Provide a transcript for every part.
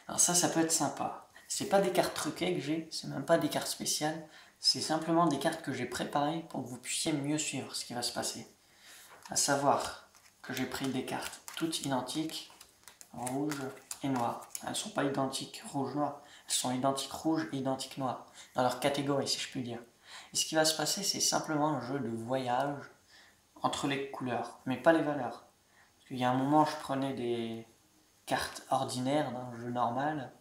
Alors ça peut être sympa. C'est pas des cartes truquées que j'ai, c'est même pas des cartes spéciales, c'est simplement des cartes que j'ai préparées pour que vous puissiez mieux suivre ce qui va se passer. À savoir que j'ai pris des cartes toutes identiques, rouge et noir. Elles ne sont pas identiques rouge-noir, elles sont identiques rouge et identiques noir, dans leur catégorie si je puis dire. Et ce qui va se passer, c'est simplement un jeu de voyage entre les couleurs, mais pas les valeurs. Parce qu'il y a un moment, je prenais des cartes ordinaires d'un jeu normal,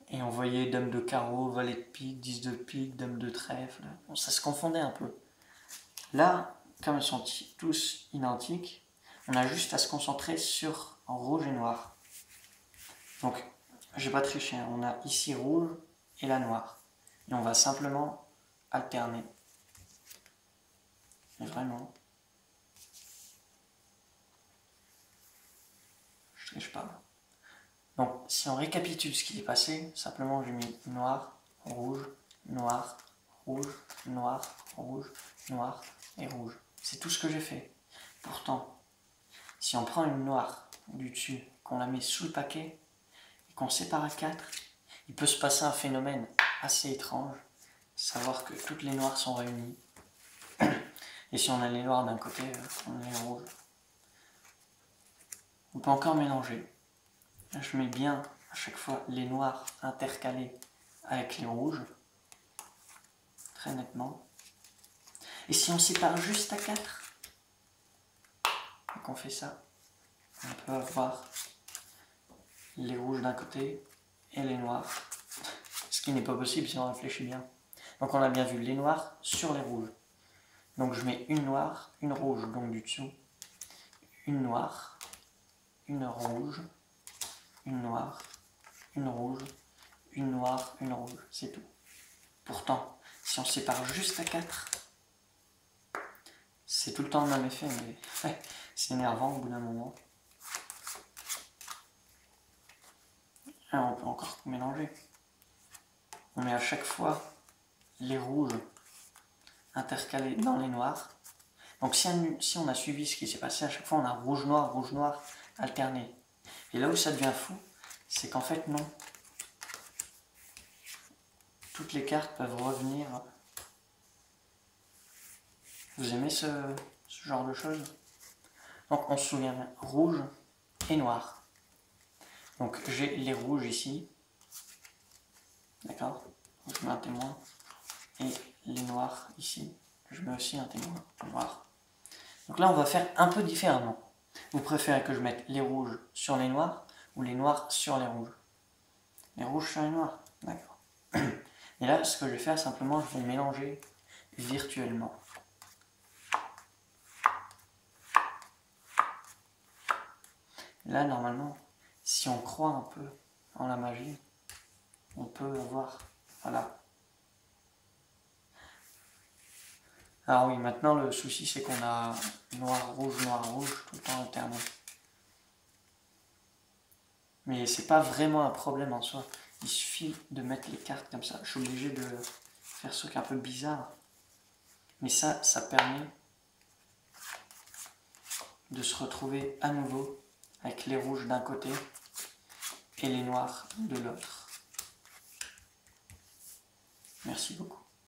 et on voyait dame de carreau, valet de pique, 10 de pique, dame de trèfle. Bon, ça se confondait un peu. Là, comme ils sont tous identiques, on a juste à se concentrer sur rouge et noir. Donc, j'ai pas triché, hein. On a ici rouge et la noire. Et on va simplement alterner. Mais vraiment, je triche pas. Donc, si on récapitule ce qui est passé, simplement j'ai mis noir, rouge, noir, rouge, noir, rouge, noir et rouge. C'est tout ce que j'ai fait. Pourtant, si on prend une noire du dessus, qu'on la met sous le paquet, et qu'on sépare à 4, il peut se passer un phénomène assez étrange, savoir que toutes les noires sont réunies. Et si on a les noirs d'un côté, on a les rouges. On peut encore mélanger. Là, je mets bien à chaque fois les noirs intercalés avec les rouges, très nettement. Et si on sépare juste à 4, et qu'on fait ça, on peut avoir les rouges d'un côté et les noirs. Ce qui n'est pas possible si on réfléchit bien. Donc on a bien vu les noirs sur les rouges. Donc je mets une noire, une rouge, donc du dessous, une noire, une rouge, une noire, une rouge, une noire, une rouge, c'est tout. Pourtant, si on sépare juste à 4, c'est tout le temps le même effet, mais c'est énervant au bout d'un moment. Et on peut encore mélanger. On met à chaque fois les rouges intercalés dans les noirs. Donc si on a suivi ce qui s'est passé, à chaque fois on a rouge, noir, alterné. Et là où ça devient fou, c'est qu'en fait non. Toutes les cartes peuvent revenir. Vous aimez ce genre de choses? Donc on se souvient bien, rouge et noir. Donc j'ai les rouges ici. D'accord? Je mets un témoin. Et les noirs ici. Je mets aussi un témoin noir. Donc là on va faire un peu différemment. Vous préférez que je mette les rouges sur les noirs ou les noirs sur les rouges? Les rouges sur les noirs, d'accord. Et là, ce que je vais faire, simplement, je vais mélanger virtuellement. Là, normalement, si on croit un peu en la magie, on peut avoir, voilà. Alors oui, maintenant, le souci, c'est qu'on a noir, rouge, tout le temps alterné. Mais c'est pas vraiment un problème en soi. Il suffit de mettre les cartes comme ça. Je suis obligé de faire ce truc un peu bizarre. Mais ça permet de se retrouver à nouveau avec les rouges d'un côté et les noirs de l'autre. Merci beaucoup.